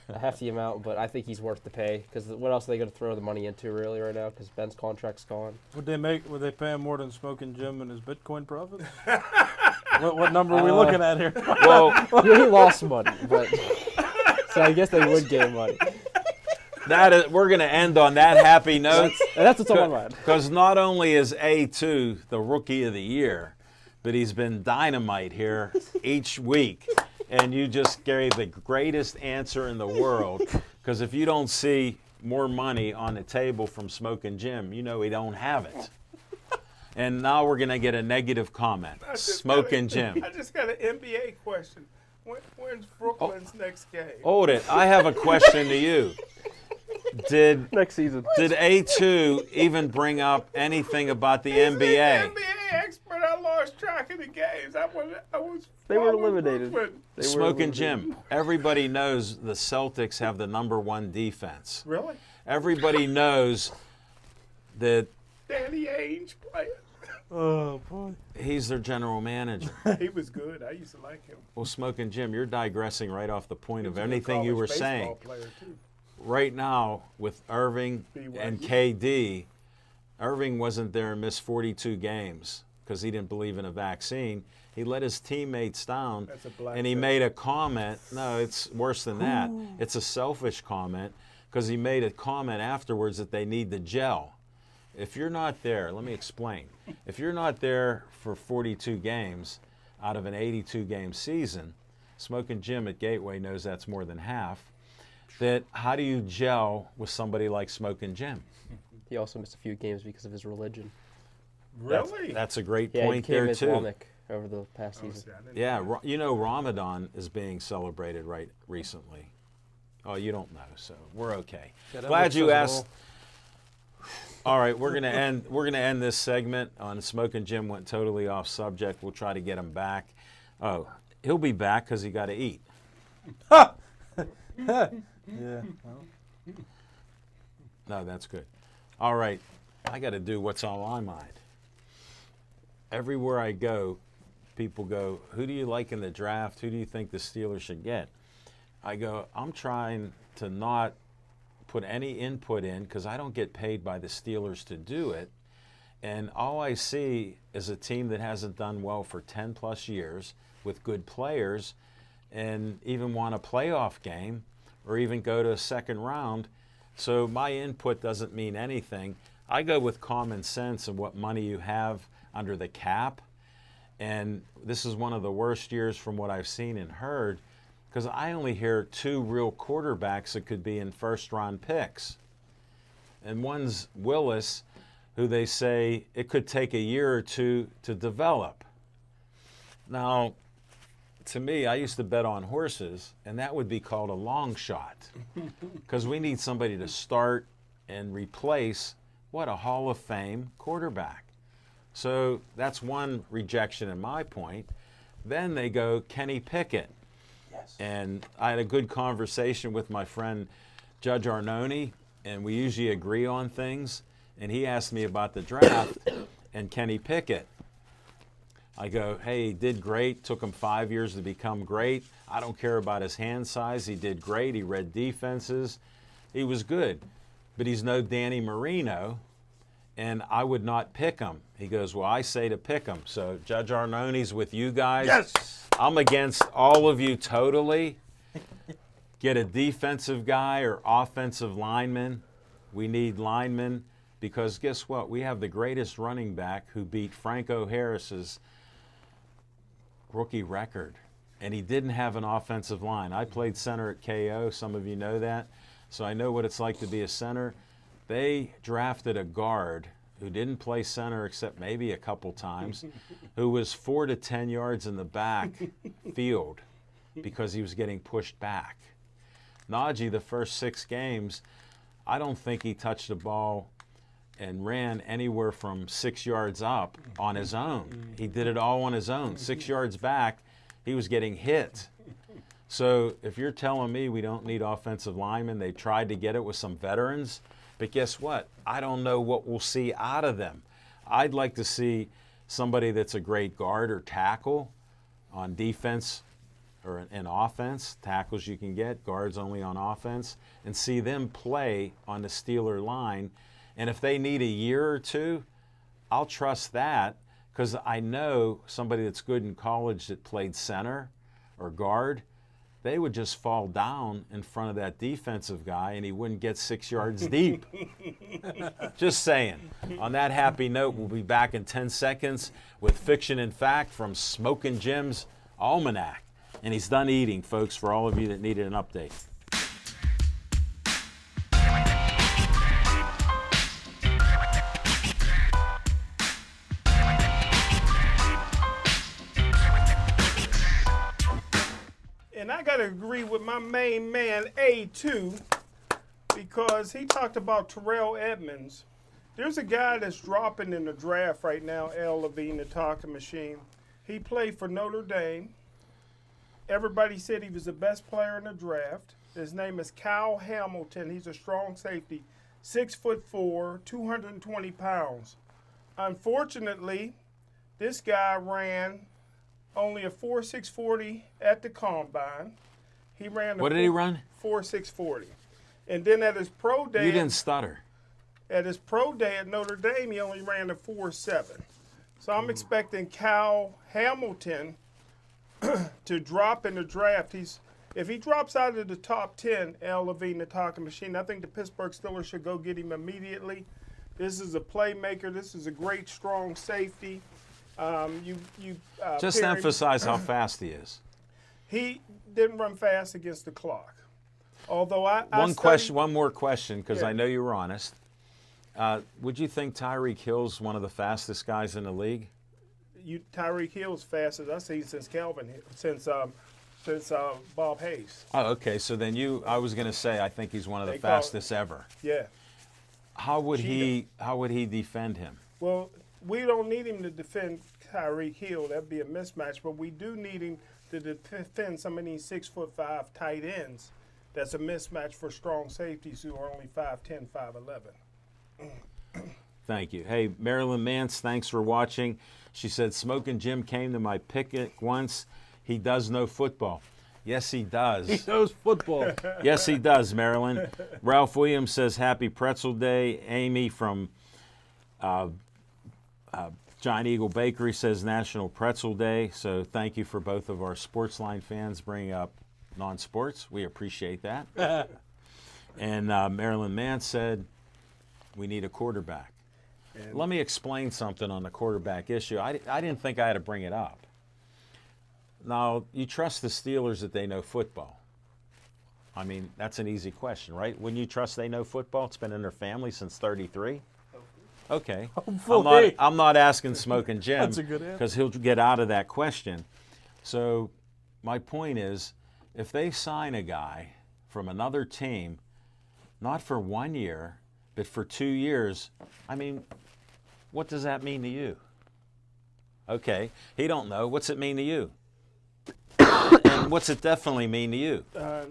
A hefty amount, but I think he's worth the pay. Because what else are they going to throw the money into really right now? Because Ben's contract's gone. Would they pay him more than Smoking Jim and his Bitcoin profits? what number are we looking at here? Well, Yeah, he lost money, but so I guess they would gain money. we're going to end on that happy note. And that's what's on my mind. Because not only is A2 the Rookie of the Year, but he's been dynamite here each week. And you just gave the greatest answer in the world. Because if you don't see more money on the table from Smoking Jim, you know he don't have it. And now we're going to get a negative comment. Smoking Jim. I just got an NBA question. When's Brooklyn's next game? Hold it. I have a question to you. Did Next season. A2 even bring up anything about the He's the NBA? NBA expert. I lost track of the games. They were following eliminated. Brooklyn. They were Smoking eliminated. Jim, everybody knows the Celtics have the #1 defense. Really? Everybody knows that Danny Ainge player. Oh, boy. he's their general manager. He was good. I used to like him. Well, Smoking Jim, you're digressing right off the point of He was a anything you were college baseball saying. player, too. Right now, with Irving and KD, Irving wasn't there and missed 42 games because he didn't believe in a vaccine. He let his teammates down, That's a black and he joke. made a comment. No, it's worse than that. It's a selfish comment because he made a comment afterwards that they need the gel. If you're not there, let me explain. If you're not there for 42 games out of an 82-game season, Smoking Jim at Gateway knows that's more than half. That how do you gel with somebody like Smoking Jim? He also missed a few games because of his religion. Really? That's a great Yeah, point he became there too. Islamic over the past Oh, season. see, I didn't Yeah, know. you know Ramadan is being celebrated right recently. Oh, you don't know, so we're okay. Yeah, that Glad looks you so asked. cool. All right, we're gonna end this segment on Smoking Jim. Went totally off subject. We'll try to get him back. Oh, he'll be back because he got to eat. Yeah. No, that's good. All right, I got to do what's on my mind. Everywhere I go, people go, who do you like in the draft? Who do you think the Steelers should get? I go, I'm trying to not put any input in because I don't get paid by the Steelers to do it. And all I see is a team that hasn't done well for 10 plus years with good players and even won a playoff game or even go to a second round. So my input doesn't mean anything. I go with common sense and what money you have under the cap. And this is one of the worst years from what I've seen and heard because I only hear 2 real quarterbacks that could be in first-round picks. And one's Willis, who they say it could take a year or two to develop. Now, to me, I used to bet on horses, and that would be called a long shot, because we need somebody to start and replace a Hall of Fame quarterback. So that's one rejection in my point. Then they go Kenny Pickett. Yes. And I had a good conversation with my friend Judge Arnone, and we usually agree on things. And he asked me about the draft and Kenny Pickett. I go, hey, he did great. Took him 5 years to become great. I don't care about his hand size. He did great. He read defenses. He was good. But he's no Danny Marino, and I would not pick him. He goes, well, I say to pick him. So Judge Arnone's with you guys. Yes. I'm against all of you totally. Get a defensive guy or offensive lineman. We need linemen because guess what? We have the greatest running back who beat Franco Harris's rookie record, and he didn't have an offensive line. I played center at KO. Some of you know that. So I know what it's like to be a center. They drafted a guard who didn't play center except maybe a couple times, who was 4 to 10 yards in the back field because he was getting pushed back. Najee, the first 6 games, I don't think he touched the ball and ran anywhere from 6 yards up on his own. He did it all on his own. 6 yards back, he was getting hit. So if you're telling me we don't need offensive linemen, they tried to get it with some veterans, but guess what? I don't know what we'll see out of them. I'd like to see somebody that's a great guard or tackle on defense or in offense. Tackles you can get, guards only on offense, and see them play on the Steeler line. And if they need a year or two, I'll trust that because I know somebody that's good in college that played center or guard, they would just fall down in front of that defensive guy and he wouldn't get 6 yards deep. Just saying. On that happy note, we'll be back in 10 seconds with Fiction and Fact from Smokin' Jim's Almanac. And he's done eating, folks, for all of you that needed an update. And I got to agree with my main man, A2, because he talked about Terrell Edmonds. There's a guy that's dropping in the draft right now, L. Levine, the talking machine. He played for Notre Dame. Everybody said he was the best player in the draft. His name is Kyle Hamilton. He's a strong safety, 6'4", 220 pounds. Unfortunately, this guy ran only a 4.640 at the combine. He ran What did he run? 4.640. And then at his pro day, You didn't stutter. at his pro day at Notre Dame, he only ran a 4.7. So I'm expecting Kyle Hamilton to drop in the draft. If he drops out of the top 10, L. Levine, the talking machine, I think the Pittsburgh Steelers should go get him immediately. This is a playmaker. This is a great, strong safety. Just pair him- emphasize how fast he is. He didn't run fast against the clock. Although One more question, because Yeah. I know you were honest. Would you think Tyreek Hill's one of the fastest guys in the league? Tyreek Hill's fast as I've seen since Bob Hayes. Oh, okay. So then I was going to say, I think he's one of the They call- fastest ever. Yeah. How would he defend him? Well, we don't need him to defend Tyreek Hill. That'd be a mismatch. But we do need him to defend some of these 6'5" tight ends. That's a mismatch for strong safeties who are only 5'10", 5'11". Thank you. Hey, Marilyn Mance, thanks for watching. She said, Smokin' Jim came to my picnic once. He does know football. Yes, he does. He knows football. Yes, he does, Marilyn. Ralph Williams says, Happy Pretzel Day. Amy from Giant Eagle Bakery says National Pretzel Day. So thank you for both of our Sportsline fans bringing up non-sports. We appreciate that. And Marilyn Mance said, we need a quarterback. Let me explain something on the quarterback issue. I didn't think I had to bring it up. Now, you trust the Steelers that they know football. I mean, that's an easy question, right? Wouldn't you trust they know football? It's been in their family since '33. Okay. Hopefully. I'm not asking Smoking Jim That's a good answer. because he'll get out of that question. So my point is, if they sign a guy from another team, not for 1 year, but for 2 years, I mean, what does that mean to you? Okay, he don't know. What's it mean to you? And what's it definitely mean to you?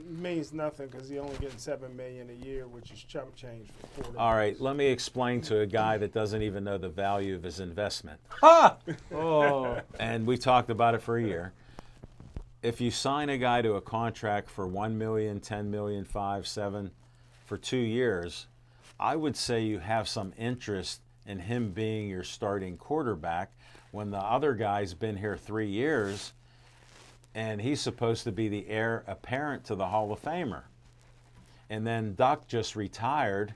Means nothing because he only getting $7 million a year, which is chump change for quarterbacks. All right, let me explain to a guy that doesn't even know the value of his investment. Ha! Oh. And we talked about it for a year. If you sign a guy to a contract for $1 million, $10 million, $5 million, $7 million for 2 years, I would say you have some interest in him being your starting quarterback when the other guy's been here 3 years and he's supposed to be the heir apparent to the Hall of Famer. And then Duck just retired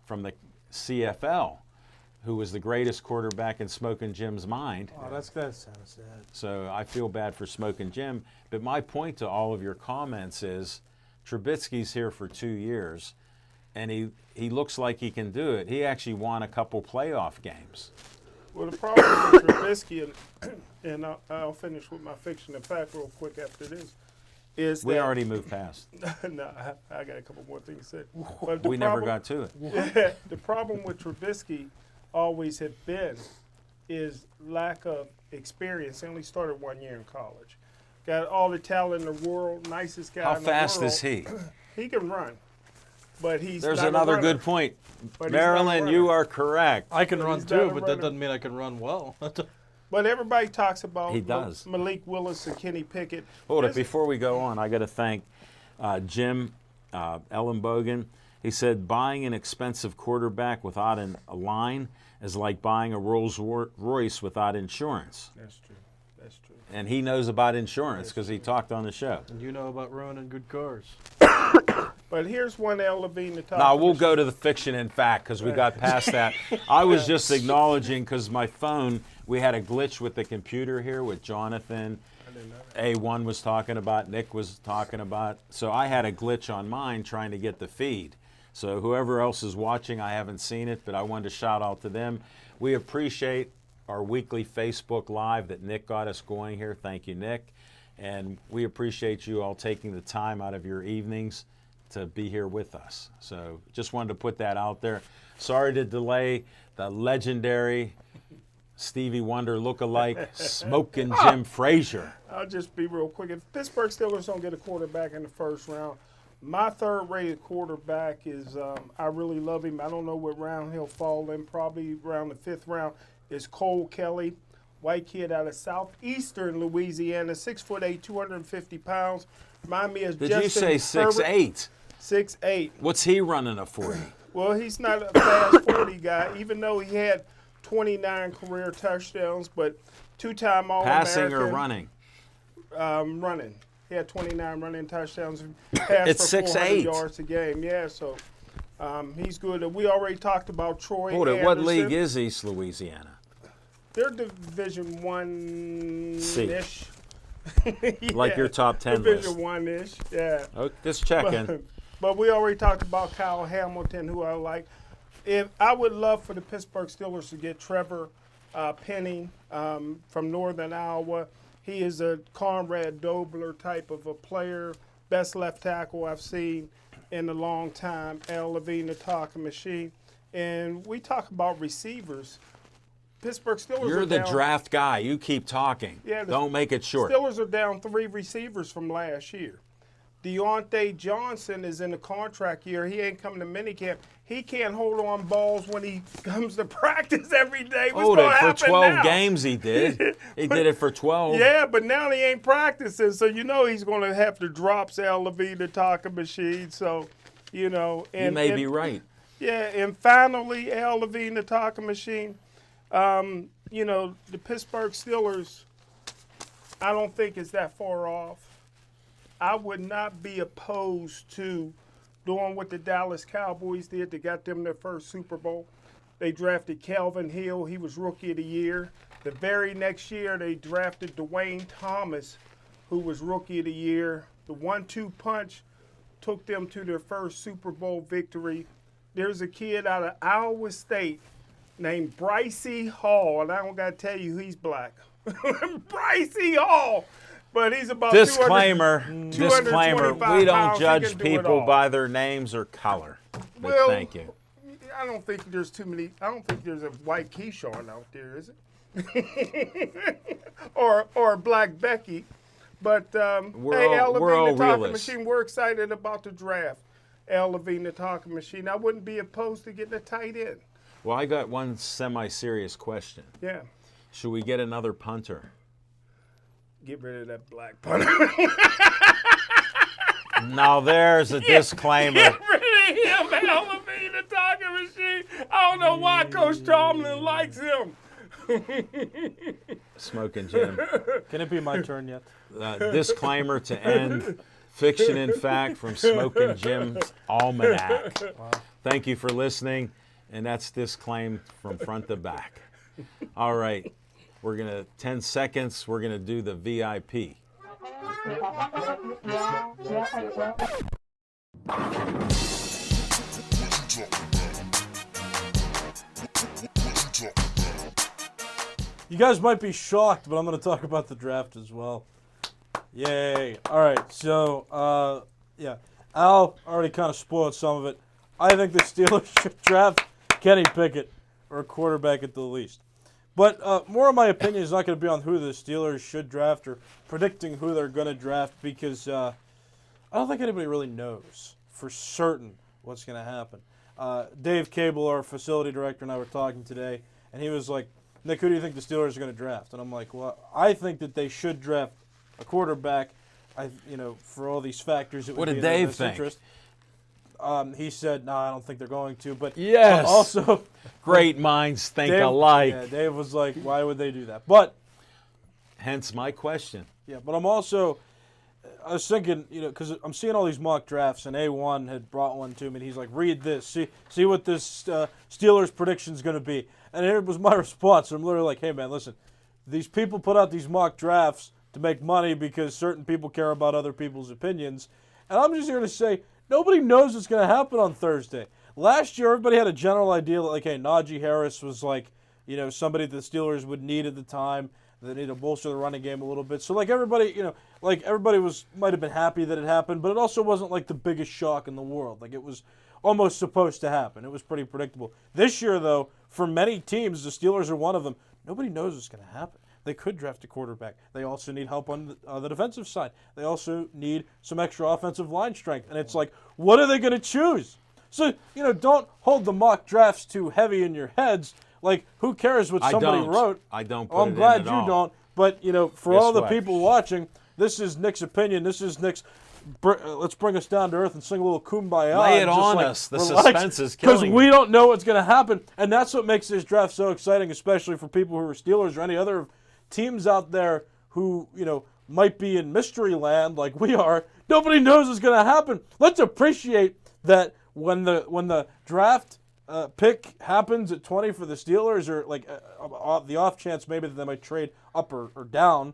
from the CFL, who was the greatest quarterback in Smoking Jim's mind. Oh, that's kind of sad. So I feel bad for Smoking Jim. But my point to all of your comments is Trubisky's here for 2 years, and he looks like he can do it. He actually won a couple playoff games. Well, the problem with Trubisky, and I'll finish with my fiction and fact real quick after this, is We that, already moved past. no, I got a couple more things to say. But We never got to it. The problem with Trubisky always had been is lack of experience. He only started 1 year in college. Got all the talent in the world, nicest guy How in the world. fast is he? He can run, but he's There's not a another runner. good point. But he's not a Marilyn, runner. you are correct. I can run he's not too, a but that runner. doesn't mean I can run well. But everybody talks about He does. Malik Willis and Kenny Pickett. Hold it. There's- Before we go on, I got to thank Jim Ellenbogen. He said buying an expensive quarterback without a line is like buying a Rolls Royce without insurance. That's true. That's true. And he knows about insurance because he talked on the show. And you know about ruining good cars. But here's one L. Levine to talk. Now, we'll go to the fiction and fact because we got past that. I was just acknowledging because my phone, we had a glitch with the computer here with Jonathan. A1 was talking about, Nick was talking about. So I had a glitch on mine trying to get the feed. So whoever else is watching, I haven't seen it, but I wanted to shout out to them. We appreciate our weekly Facebook Live that Nick got us going here. Thank you, Nick. And we appreciate you all taking the time out of your evenings to be here with us. So just wanted to put that out there. Sorry to delay the legendary Stevie Wonder lookalike Smoking Jim Frazier. I'll just be real quick. If Pittsburgh Steelers don't get a quarterback in the first round, my third-rated quarterback is, I really love him. I don't know what round he'll fall in, probably around the 5th round, is Cole Kelly, white kid out of southeastern Louisiana, 6'8", 250 pounds. Remind me of Did Justin you say Herbert. 6'8"? 6'8". What's he running a 40? Well, he's not a fast 40 guy, even though he had 29 career touchdowns, but two-time All-American. Passing or running? Running. He had 29 running touchdowns. Passed It's for 400 6'8". yards a game. Yeah, so he's good. We already talked about Troy Hold it. Anderson. What league is East Louisiana? They're Division 1-ish. Like your top 10 Division list. 1-ish, yeah. Oh, just checking. But we already talked about Kyle Hamilton, who I like. If I would love for the Pittsburgh Steelers to get Trevor Penning from Northern Iowa. He is a Conrad Dobler type of a player, best left tackle I've seen in a long time. Al Levine, the talking machine. And we talk about receivers. Pittsburgh Steelers You're are the down. draft guy. You keep talking. Yeah, the Don't make it short. Steelers are down 3 receivers from last year. Deontay Johnson is in a contract year. He ain't coming to minicamp. He can't hold on balls when he comes to practice every day. What's Hold gonna it. For happen 12 now? games he did. He did it for 12. Yeah, but now he ain't practicing, so you know he's going to have to drop Al Levine, the talking machine. So, you know. And, You may and- be right. Yeah, and finally, Al Levine, the talking machine. You know, the Pittsburgh Steelers, I don't think it's that far off. I would not be opposed to doing what the Dallas Cowboys did that got them their first Super Bowl. They drafted Calvin Hill. He was Rookie of the Year. The very next year, they drafted Dwayne Thomas, who was Rookie of the Year. The 1-2 punch took them to their first Super Bowl victory. There's a kid out of Iowa State named Brycey Hall, and I don't got to tell you he's black. Brycey Hall. But he's about Disclaimer, 225 we don't pounds. He judge can do it people all. by their names or color. But Well, thank you. I don't think there's too many. I don't think there's a white Keyshawn out there, is it? or a black Becky. But hey, Al we're all Levine, the talking realists. machine. We're excited about the draft. Al Levine, the talking machine. I wouldn't be opposed to getting a tight end. Well, I got one semi-serious question. Yeah, Should we get another punter? get rid of that black punter. Now there's a disclaimer. Get rid of him, Al Levine, the talking machine. I don't know why Coach Tomlin likes him. Smoking Jim. Can it be my turn yet? Disclaimer to end. Fiction and fact from Smoking Jim's Almanac. Wow. Thank you for listening, and that's disclaimed from front to back. All right, 10 seconds, we're gonna do the VIP. You guys might be shocked, but I'm going to talk about the draft as well. Yay. All right, so, yeah. Al already kind of spoiled some of it. I think the Steelers should draft Kenny Pickett or a quarterback at the least. But more of my opinion is not going to be on who the Steelers should draft or predicting who they're going to draft because I don't think anybody really knows for certain what's going to happen. Dave Cable, our facility director, and I were talking today, and he was like, Nick, who do you think the Steelers are going to draft? And I'm like, well, I think that they should draft a quarterback. For all these factors, it would What be did in their Dave best think? interest. He said, no, I don't think they're going to. But Yes. also, Great minds think Dave, alike. Yeah, Dave was like, why would they do that? But Hence my question. yeah, but I was thinking, because I'm seeing all these mock drafts, and A1 had brought one to me, and he's like, read this, see what this Steelers prediction is going to be. And here was my response. I'm literally like, hey, man, listen, these people put out these mock drafts to make money because certain people care about other people's opinions. And I'm just here to say, nobody knows what's going to happen on Thursday. Last year, everybody had a general idea that, like, hey, Najee Harris was like, somebody the Steelers would need at the time. They need to bolster the running game a little bit. So, like, everybody, everybody might have been happy that it happened, but it also wasn't, like, the biggest shock in the world. Like, it was almost supposed to happen. It was pretty predictable. This year, though, for many teams, the Steelers are one of them, nobody knows what's going to happen. They could draft a quarterback. They also need help on the defensive side. They also need some extra offensive line strength. And it's like, what are they going to choose? So, don't hold the mock drafts too heavy in your heads. Like, who cares what somebody wrote? I don't put I'm it glad in you at all. don't. But, for Guess all the what? people watching, this is Nick's opinion. This is Nick's. Let's bring us down to earth and sing a little kumbaya. Lay it and just, on like, us. The relax, suspense is killing because me. we don't know what's going to happen. And that's what makes this draft so exciting, especially for people who are Steelers or any other teams out there who, might be in mystery land like we are. Nobody knows what's going to happen. Let's appreciate that when the draft pick happens at 20 for the Steelers, or like the off chance maybe that they might trade up or down,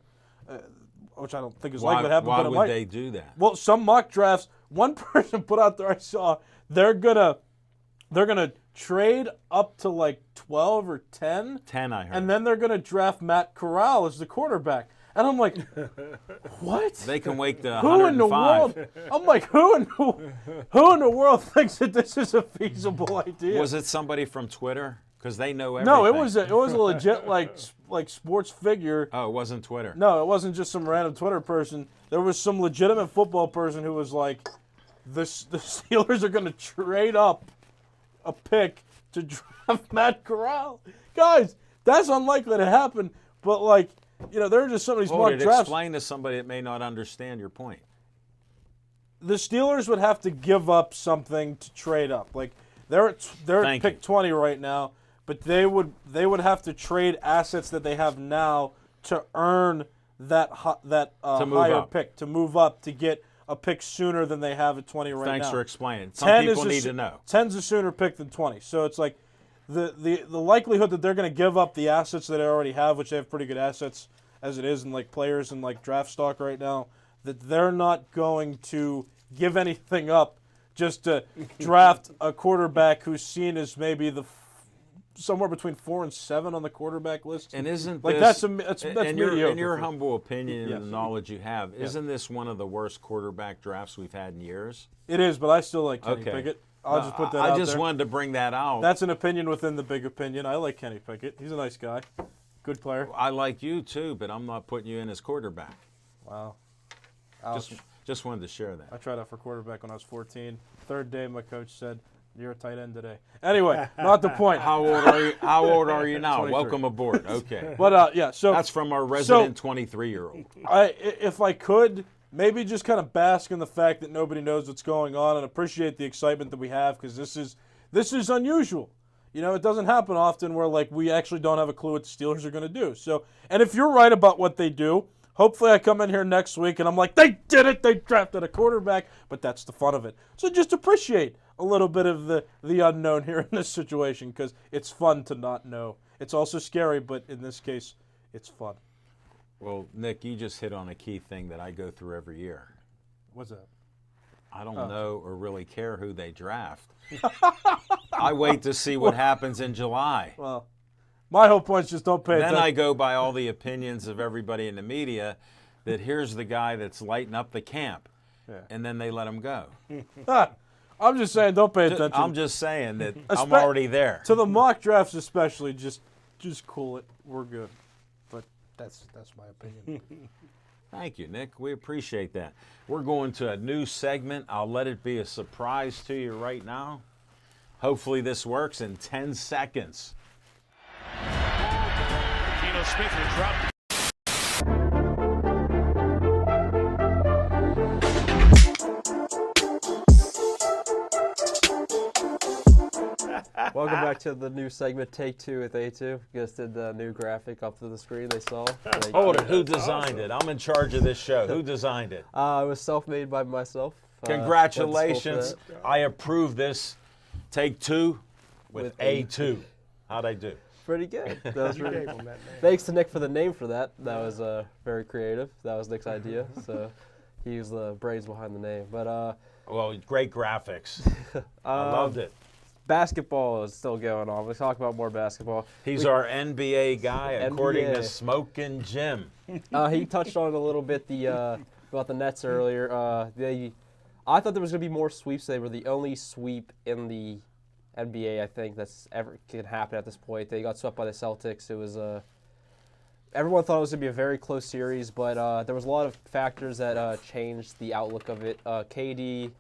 which I don't think is likely to happen. Why but it would might. they do that? Well, some mock drafts, one person put out there I saw, they're gonna trade up to like 12 or 10. 10, I heard. And then they're gonna draft Matt Corral as the quarterback. And I'm like, what? They can wait to Who in the 105. world? I'm like, who in the world thinks that this is a feasible idea? Was it somebody from Twitter? Because they know everything. No, it was a legit like sports figure. Oh, it wasn't Twitter. No, it wasn't just some random Twitter person. There was some legitimate football person who was like, the Steelers are going to trade up a pick to draft Matt Corral. Guys, that's unlikely to happen. But like, there are just some of these mock drafts. Explain to somebody that may not understand your point. The Steelers would have to give up something to trade up. Like they're at pick 20 right now, but they would have to trade assets that they have now to earn that higher pick, to move up, to get a pick sooner than they have at 20 right now. Thanks for explaining. Some people need to know. 10's a sooner pick than 20. So it's like the likelihood that they're going to give up the assets that they already have, which they have pretty good assets as it is, and like players and like draft stock right now, that they're not going to give anything up just to draft a quarterback who's seen as maybe the somewhere between 4 and 7 on the quarterback list. And isn't like this, that's in mediocre. your humble opinion Yes. and the knowledge you have, isn't this one of the worst quarterback drafts we've had in years? It is, but I still like Kenny Okay. Pickett. I'll just put that I out just there. wanted to bring that out. That's an opinion within the big opinion. I like Kenny Pickett. He's a nice guy. Good player. I like you too, but I'm not putting you in as quarterback. Wow. Just wanted to share that. I tried out for quarterback when I was 14. Third day, my coach said, "You're a tight end today." Anyway, not the point. How old are you? How old are you now? 23. Welcome aboard. Okay. But yeah, so That's from our resident 23-year-old. if I could, maybe just kind of bask in the fact that nobody knows what's going on and appreciate the excitement that we have, because this is unusual. You know, it doesn't happen often where like we actually don't have a clue what the Steelers are going to do. So, and if you're right about what they do, hopefully I come in here next week and I'm like, they did it. They drafted a quarterback. But that's the fun of it. So just appreciate a little bit of the unknown here in this situation, because it's fun to not know. It's also scary, but in this case, it's fun. Well, Nick, you just hit on a key thing that I go through every year. What's that? I don't know or really care who they draft. I wait to see what happens in July. Well, my whole point is just don't pay Then attention. I go by all the opinions of everybody in the media that here's the guy that's lighting up the camp, and then they let him go. I'm just saying, don't pay attention. I'm just saying that I'm already there. To the mock drafts especially, just cool it. We're good. But that's my opinion. Thank you, Nick. We appreciate that. We're going to a new segment. I'll let it be a surprise to you right now. Hopefully this works in 10 seconds. Geno Smith will drop. Welcome back to the new segment, Take Two with A2. Just did the new graphic up to the screen they saw. Hold it. Who designed it? I'm in charge of this show. Who designed it? It was self-made by myself. Congratulations. Went to school for I approve this. Take two with A2. How'd I do? that. Pretty good. That was pretty Thanks to Nick for the name for that. That was very creative. That was Nick's idea. So he was the brains behind the name. But Well, great graphics. I loved it. basketball is still going on. We'll talk about more basketball. He's our NBA guy, according to NBA. Smokin' Jim. He touched on it a little bit about the Nets earlier. I thought there was going to be more sweeps. They were the only sweep in the NBA, I think, that's ever can happen at this point. They got swept by the Celtics. It was everyone thought it was going to be a very close series, but there was a lot of factors that changed the outlook of it. KD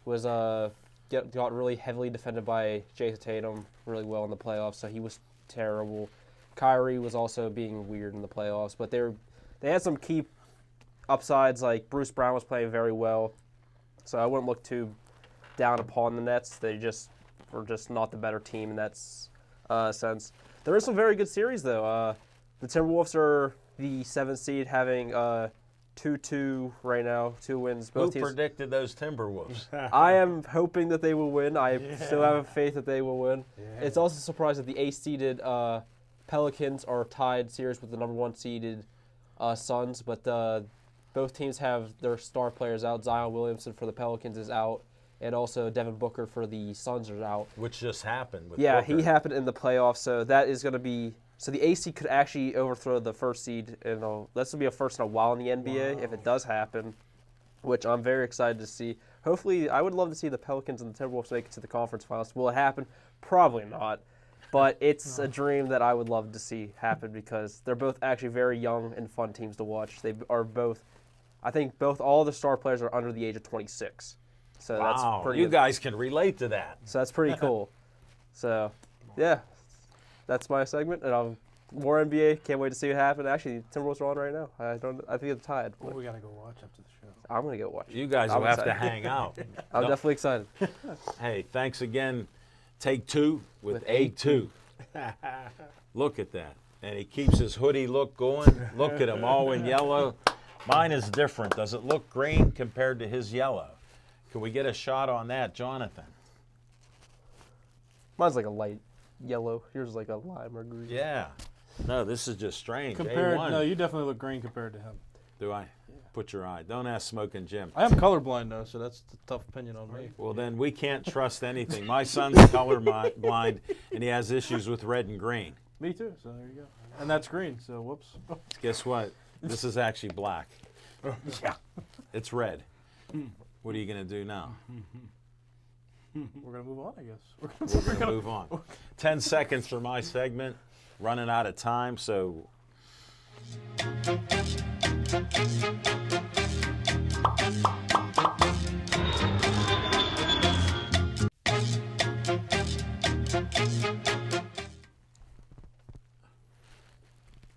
was got really heavily defended by Jason Tatum really well in the playoffs, so he was terrible. Kyrie was also being weird in the playoffs, but they had some key upsides, like Bruce Brown was playing very well, so I wouldn't look too down upon the Nets. They just were just not the better team in that sense. There is some very good series, though. The Timberwolves are the 7th seed, having 2-2 right now, 2 wins. Who Both teams. predicted those Timberwolves? I am hoping that they will win. I still have faith that they will win. It's also surprising that the 8th-seeded Pelicans are tied series with the number 1 seeded Suns, but both teams have their star players out. Zion Williamson for the Pelicans is out, and also Devin Booker for the Suns are out. Which just happened with Yeah, Booker. he happened in the playoffs, so that is going to be – so the 8th seed could actually overthrow the 1st seed. That's going to be a first in a while in the NBA if it does happen, which I'm very excited to see. Hopefully, I would love to see the Pelicans and the Timberwolves make it to the conference finals. Will it happen? Probably not. But it's a dream that I would love to see happen because they're both actually very young and fun teams to watch. They are both – I think all the star players are under the age of 26. So Wow, that's pretty you guys can relate to that. So that's pretty cool. So, yeah, that's my segment, and more NBA. Can't wait to see what happens. Actually, Timberwolves are on right now. I think it's tied. Well, we got to go watch after the show. I'm gonna go watch. You guys I'm will have to excited. hang out. I'm No- definitely excited. Hey, thanks again. Take two with A2. Look at that. And he keeps his hoodie look going. Look at him all in yellow. Mine is different. Does it look green compared to his yellow? Can we get a shot on that, Jonathan? Mine's like a light yellow. Yours is like a lime or green. Yeah. No, this is just strange. Compared, A1. no, you definitely look green compared to him. Do I? Put your eye. Don't ask Smoking Jim. I am colorblind though, so that's a tough opinion on me. Well, then we can't trust anything. My son's colorblind, and he has issues with red and green. Me too. So there you go. And that's green. So whoops. Guess what? This is actually black. Yeah. It's red. What are you going to do now? We're gonna move on, I guess. We're going to move on. 10 seconds for my segment. Running out of time, so.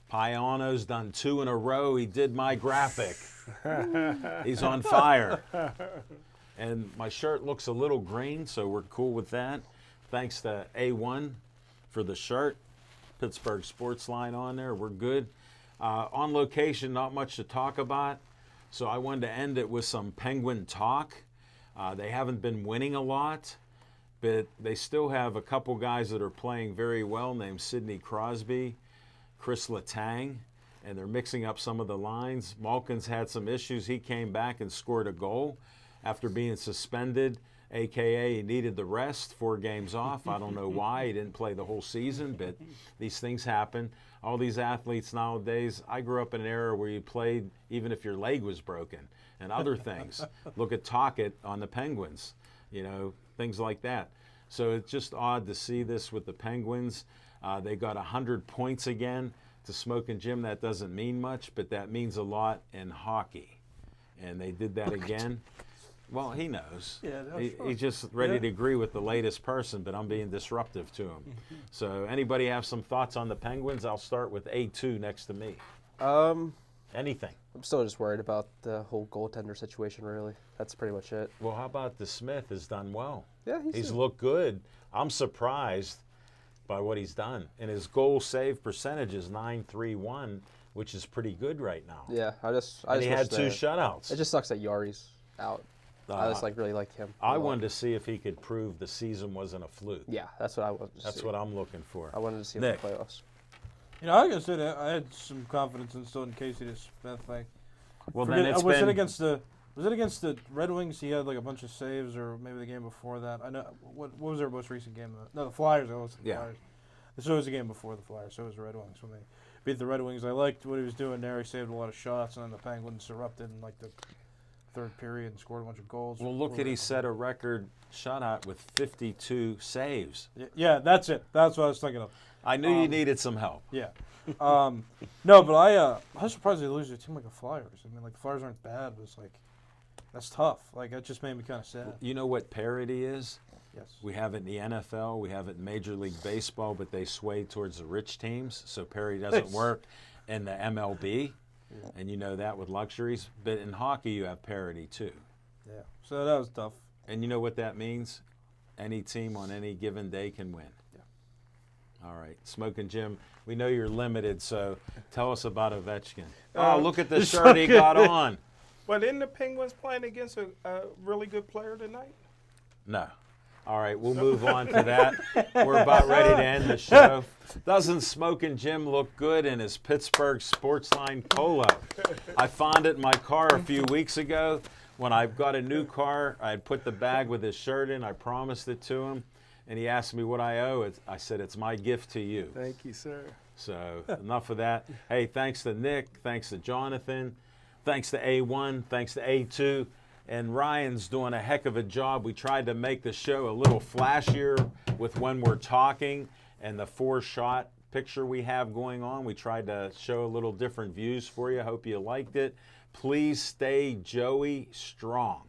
Paiano's done 2 in a row. He did my graphic. He's on fire. And my shirt looks a little green, so we're cool with that. Thanks to A1 for the shirt. Pittsburgh Sportsline on there. We're good. On location, not much to talk about. So I wanted to end it with some Penguin talk. They haven't been winning a lot, but they still have a couple guys that are playing very well named Sidney Crosby, Chris Letang, and they're mixing up some of the lines. Malkin's had some issues. He came back and scored a goal after being suspended, a.k.a. he needed the rest, 4 games off. I don't know why. He didn't play the whole season, but these things happen. All these athletes nowadays, I grew up in an era where you played even if your leg was broken and other things. Look at Tocchet on the Penguins, things like that. So it's just odd to see this with the Penguins. They got 100 points again. To Smoking Jim, that doesn't mean much, but that means a lot in hockey. And they did that again. Well, he knows. Yeah, He's just ready to agree with the latest person, but I'm being disruptive to him. So anybody have some thoughts on the Penguins? I'll start with A2 next to me. Anything. I'm still just worried about the whole goaltender situation, really. That's pretty much it. Well, how about the Smith has done well? Yeah, he's looked good. I'm surprised by what he's done. And his goal save percentage is .931, which is pretty good right now. Yeah, I just he had 2 shutouts. It just sucks that Yari's out. I just really like him. I wanted to see if he could prove the season wasn't a fluke. Yeah, that's what I wanted to see. That's what I'm looking for. I wanted to see him in the playoffs. Like I said, I had some confidence in still in Casey the Smith thing. Well, Was it against the Red Wings? He had like a bunch of saves, or maybe the game before that. I know. What was their most recent game? No, the Flyers. Flyers. So it was the game before the Flyers. So it was the Red Wings when they beat the Red Wings. I liked what he was doing there. He saved a lot of shots, and then the Penguins erupted in like the 3rd period and scored a bunch of goals. Well, look at he set a record shutout with 52 saves. Yeah, that's it. That's what I was thinking of. I knew you needed some help. Yeah. No, but I was surprised they lose to a team like the Flyers. I mean, like the Flyers aren't bad, but it's like that's tough. Like that just made me kind of sad. You know what parity is? Yes. We have it in the NFL. We have it in Major League Baseball, but they sway towards the rich teams, so parity doesn't work in the MLB. Yeah. And you know that with luxuries. But in hockey, you have parity too. Yeah. So that was tough. And you know what that means? Any team on any given day can win. Yeah. All right. Smoking Jim, we know you're limited, so tell us about Ovechkin. Oh, look at the shirt he got on. But isn't the Penguins playing against a really good player tonight? No. All right, we'll move on to that. We're about ready to end the show. Doesn't Smoking Jim look good in his Pittsburgh Sportsline polo? I found it in my car a few weeks ago. When I got a new car, I had put the bag with his shirt in. I promised it to him, and he asked me what I owe. I said, it's my gift to you. Thank you, sir. So enough of that. Hey, thanks to Nick. Thanks to Jonathan. Thanks to A1. Thanks to A2. And Ryan's doing a heck of a job. We tried to make the show a little flashier with when we're talking and the 4-shot picture we have going on. We tried to show a little different views for you. Hope you liked it. Please stay Joey strong.